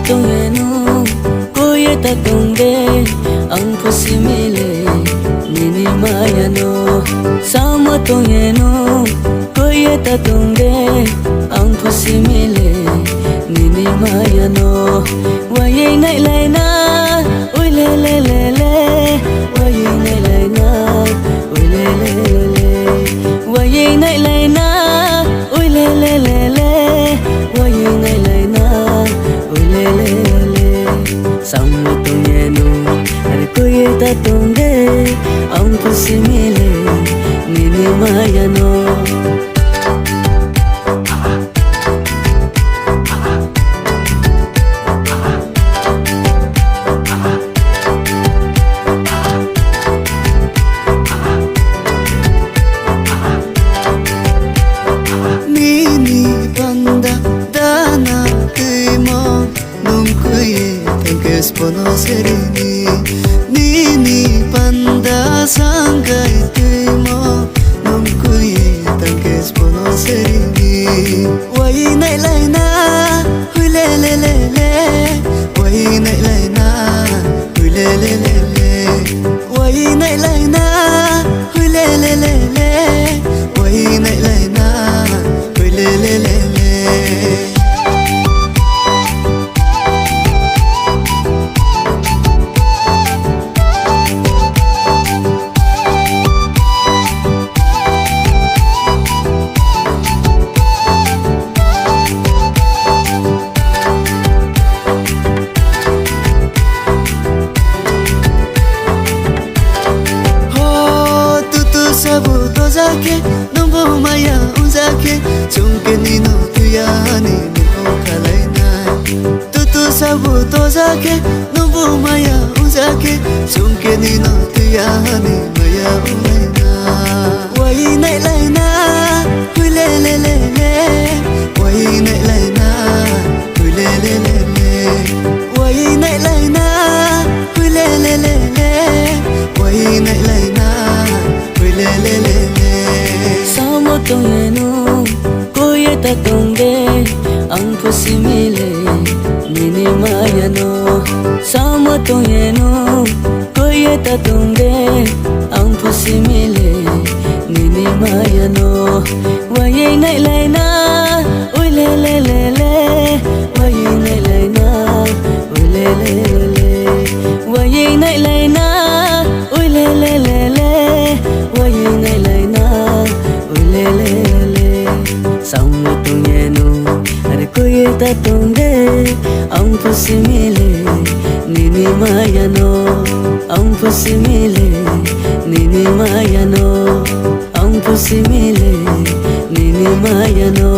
tongenu koye ta tongde ang pusimile nini mayano sama tongenu koye ta tongde ang pusimile nini mayano waye nai lai na oi le le le le waye nai lai na oi le le le waye nai lai na oi le le le le waye nai lai na oi le le le sama tongenu are koye ta tongde ang pusimile nini mayano Ponoserini nini panda sangai tuimo nomkuye tankes ponoserini wai nai lai na hui le le le le wai nai lai na hui le le le le wai nai lai na hui le le le le wai nai lai na hui le le le le Zake nombo maya unzake chunke nino tuyani niko kalaina tutu sabu to zake nombo maya unzake chunke nino tuyani maya unaina wai nai lai na hui le le le le wai nai lai na hui le le le le wai nai lai na hui le le le le wai nai lai na hui le le le sama tongenu koye ta tongde ang pusimile nini mayano sama tongenu koye ta tongde ang pusimile nini mayano waye nai lai na oi le le le le waye nai lai na oi le le le waye nai lai na oi le le le le waye nai lai na oi le le le sama tongenu are koye ta tongde ang pusimile nini mayano ang pusimile nini mayano ang pusimile nini mayano